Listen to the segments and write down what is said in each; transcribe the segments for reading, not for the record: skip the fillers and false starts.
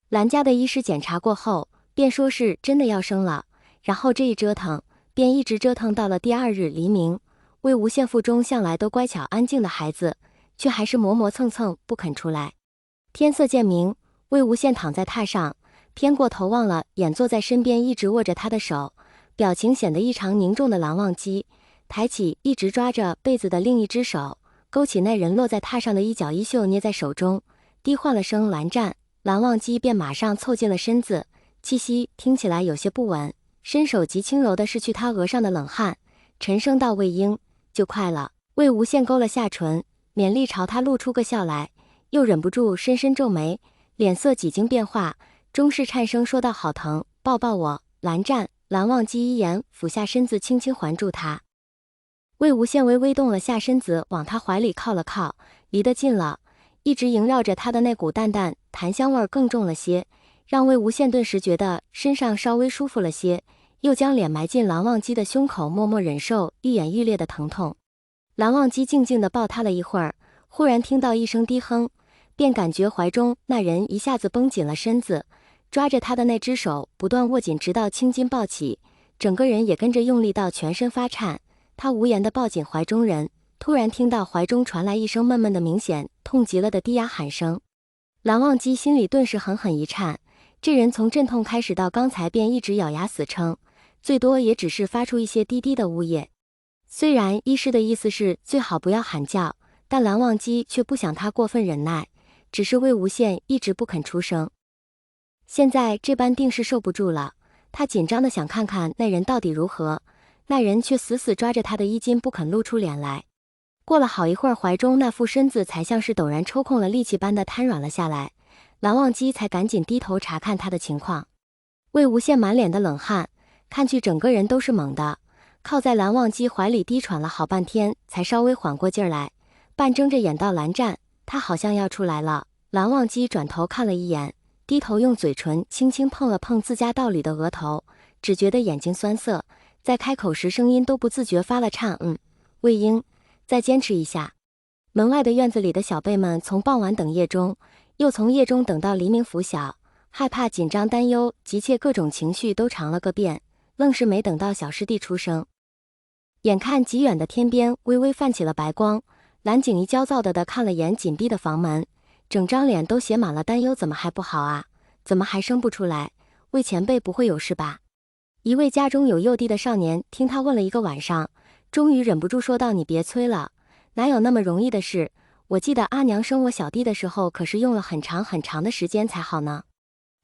兰家的医师检查过后，便说是真的要生了，然后这一折腾，便一直折腾到了第二日黎明。魏无羡腹中向来都乖巧安静的孩子，却还是磨磨蹭蹭不肯出来。天色渐明，魏无羡躺在榻上，偏过头望了眼坐在身边一直握着他的手，表情显得异常凝重的蓝忘机，抬起一直抓着被子的另一只手，勾起那人落在榻上的一角衣袖捏在手中，低唤了声蓝湛，蓝忘机便马上凑近了身子，气息听起来有些不稳，伸手极轻柔地拭去他额上的冷汗，沉声道：“魏婴，就快了。”魏无羡勾了下唇，勉力朝他露出个笑来，又忍不住深深皱眉，脸色几经变化，终是颤声说道：“好疼，抱抱我。”蓝湛、蓝忘机一言，俯下身子轻轻环住他。魏无羡微微动了下身子，往他怀里靠了靠，离得近了，一直萦绕着他的那股淡淡檀香味更重了些，让魏无羡顿时觉得身上稍微舒服了些，又将脸埋进蓝忘机的胸口，默默忍受愈演愈烈的疼痛。蓝忘机静静地抱他了一会儿，忽然听到一声低哼，便感觉怀中那人一下子绷紧了身子，抓着他的那只手不断握紧，直到青筋暴起，整个人也跟着用力到全身发颤。他无言地抱紧怀中人，突然听到怀中传来一声闷闷的、明显痛极了的低哑喊声。蓝忘机心里顿时狠狠一颤，这人从阵痛开始到刚才便一直咬牙死撑，最多也只是发出一些低低的呜咽。虽然医师的意思是最好不要喊叫，但蓝忘机却不想他过分忍耐，只是魏无羡一直不肯出声。现在这般定是受不住了，他紧张的想看看那人到底如何，那人却死死抓着他的衣襟不肯露出脸来。过了好一会儿，怀中那副身子才像是陡然抽空了力气般的瘫软了下来，蓝忘机才赶紧低头查看他的情况。魏无羡满脸的冷汗，看去整个人都是懵的，靠在蓝忘机怀里低喘了好半天，才稍微缓过劲儿来，半睁着眼道：“蓝湛，他好像要出来了。”蓝忘机转头看了一眼，低头用嘴唇轻轻碰了碰自家道里的额头，只觉得眼睛酸涩，在开口时声音都不自觉发了颤：“魏婴，再坚持一下。”门外的院子里的小辈们从傍晚等夜中，又从夜中等到黎明拂晓，害怕、紧张、担忧、急切各种情绪都尝了个遍，愣是没等到小师弟出声。眼看极远的天边微微泛起了白光，蓝景怡焦躁地看了眼紧闭的房门，整张脸都写满了担忧：“怎么还不好啊？怎么还生不出来？魏前辈不会有事吧？”一位家中有幼弟的少年听他问了一个晚上，终于忍不住说道：“你别催了，哪有那么容易的事？我记得阿娘生我小弟的时候，可是用了很长很长的时间才好呢。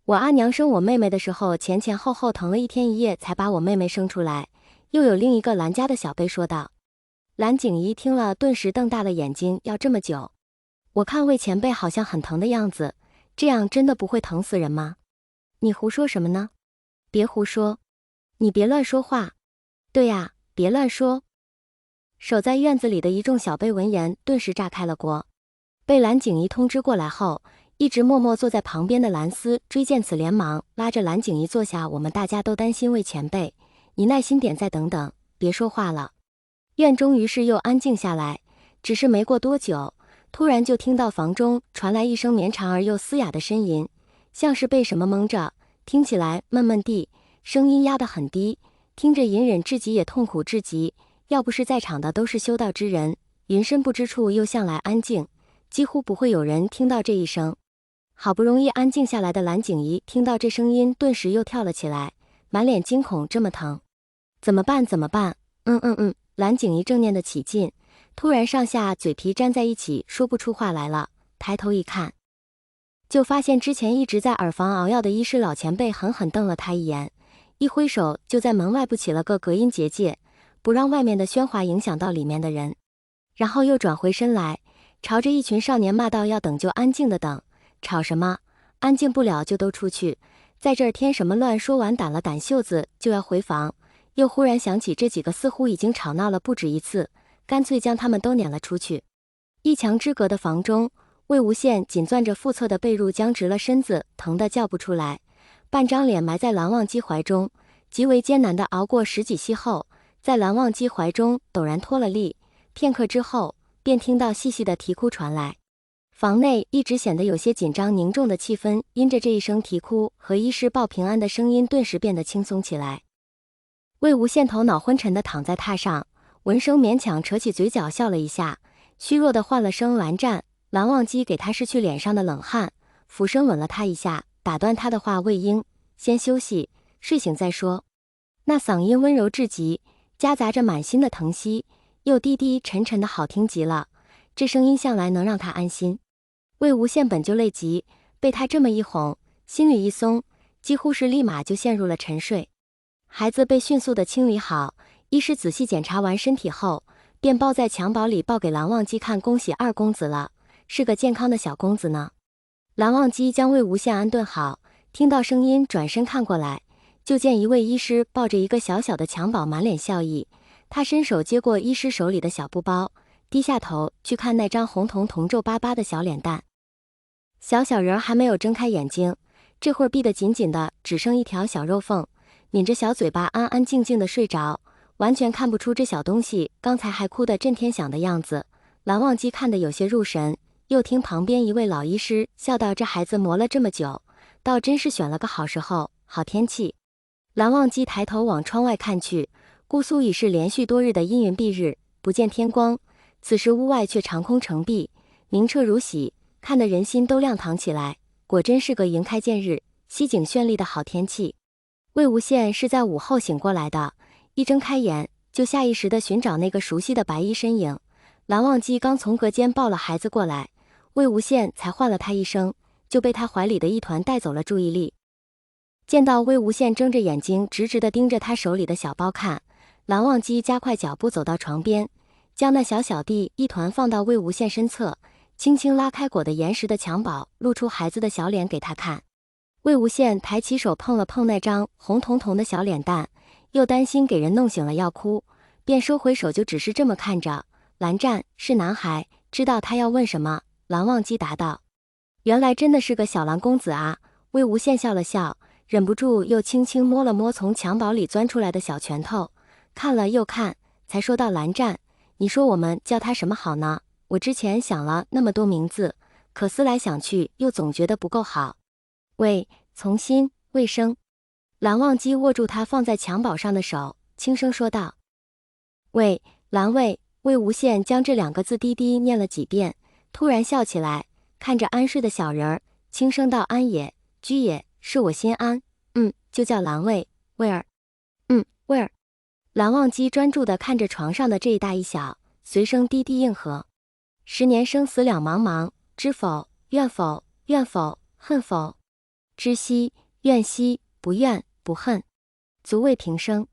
我阿娘生我妹妹的时候，前前后后疼了一天一夜才把我妹妹生出来。”又有另一个蓝家的小辈说道。蓝景怡听了，顿时瞪大了眼睛：“要这么久？我看魏前辈好像很疼的样子，这样真的不会疼死人吗？”“你胡说什么呢？”“别胡说，你别乱说话。”“对呀，别乱说。”守在院子里的一众小辈闻言，顿时炸开了锅。被蓝景怡通知过来后，一直默默坐在旁边的蓝丝追见此，连忙拉着蓝景怡坐下：“我们大家都担心魏前辈，你耐心点，再等等，别说话了。”院中于是又安静下来，只是没过多久，突然就听到房中传来一声绵长而又嘶哑的呻吟，像是被什么蒙着，听起来闷闷地，声音压得很低，听着隐忍至极也痛苦至极。要不是在场的都是修道之人，云深不知处又向来安静，几乎不会有人听到这一声。好不容易安静下来的蓝景怡听到这声音，顿时又跳了起来，满脸惊恐：“这么疼，怎么办？怎么办？”蓝景怡正念得起劲，突然上下嘴皮粘在一起，说不出话来了。抬头一看，就发现之前一直在耳房熬药的医师老前辈狠狠瞪了他一眼，一挥手就在门外布起了个隔音结界，不让外面的喧哗影响到里面的人。然后又转回身来，朝着一群少年骂道：“要等就安静的等，吵什么？安静不了就都出去，在这儿添什么乱？”说完掸了掸袖子就要回房，又忽然想起这几个似乎已经吵闹了不止一次，干脆将他们都撵了出去。一墙之隔的房中，魏无羡紧攥着腹侧的被褥，僵直了身子，疼得叫不出来，半张脸埋在蓝忘机怀中，极为艰难地熬过十几息后，在蓝忘机怀中陡然脱了力，片刻之后便听到细细的啼哭传来。房内一直显得有些紧张凝重的气氛，因着这一声啼哭和医师报平安的声音，顿时变得轻松起来。魏无羡头脑昏沉地躺在榻上，闻声勉强扯起嘴角笑了一下，虚弱地唤了声蓝湛。蓝忘机给他拭去脸上的冷汗，俯身吻了他一下，打断他的话：魏婴，先休息，睡醒再说。那嗓音温柔至极，夹杂着满心的疼惜，又低低沉沉的好听极了，这声音向来能让他安心。魏无羡本就累极，被他这么一哄，心里一松，几乎是立马就陷入了沉睡。孩子被迅速的清理好，医师仔细检查完身体后，便抱在襁褓里报给蓝忘机看：恭喜二公子了，是个健康的小公子呢。蓝忘机将魏无羡安顿好，听到声音转身看过来，就见一位医师抱着一个小小的襁褓，满脸笑意。他伸手接过医师手里的小布包，低下头去看那张红彤彤皱巴巴的小脸蛋。小人还没有睁开眼睛，这会儿闭得紧紧的，只剩一条小肉缝，抿着小嘴巴安安静静的睡着，完全看不出这小东西刚才还哭得震天响的样子。蓝忘机看得有些入神，又听旁边一位老医师笑道：这孩子磨了这么久，倒真是选了个好时候，好天气。蓝忘机抬头往窗外看去，姑苏已是连续多日的阴云蔽日，不见天光，此时屋外却长空澄碧，明澈如洗，看得人心都亮堂起来，果真是个云开见日，西景绚丽的好天气。魏无羡是在午后醒过来的，一睁开眼就下意识地寻找那个熟悉的白衣身影。蓝忘机刚从隔间抱了孩子过来，魏无羡才唤了他一声，就被他怀里的一团带走了注意力。见到魏无羡睁着眼睛直直地盯着他手里的小包看，蓝忘机加快脚步走到床边，将那小小弟一团放到魏无羡身侧，轻轻拉开裹得严实的襁褓，露出孩子的小脸给他看。魏无羡抬起手碰了碰那张红彤彤的小脸蛋，又担心给人弄醒了要哭，便收回手，就只是这么看着。蓝湛是男孩，知道他要问什么。蓝忘机答道：原来真的是个小蓝公子啊。魏无羡笑了笑，忍不住又轻轻摸了摸从襁褓里钻出来的小拳头，看了又看，才说到：蓝湛，你说我们叫他什么好呢？我之前想了那么多名字，可思来想去又总觉得不够好。魏，从心，魏生。蓝忘机握住他放在襁褓上的手，轻声说道：魏，蓝魏。魏无羡将这两个字低低念了几遍，突然笑起来，看着安睡的小人儿，轻声道：安也，居也，是我心安，就叫蓝魏，魏儿。魏儿。蓝忘机专注地看着床上的这一大一小，随声低低应和：10年生死两茫茫，知否？愿否？愿否？恨否？知悉？愿悉？不愿？不恨？足未平生。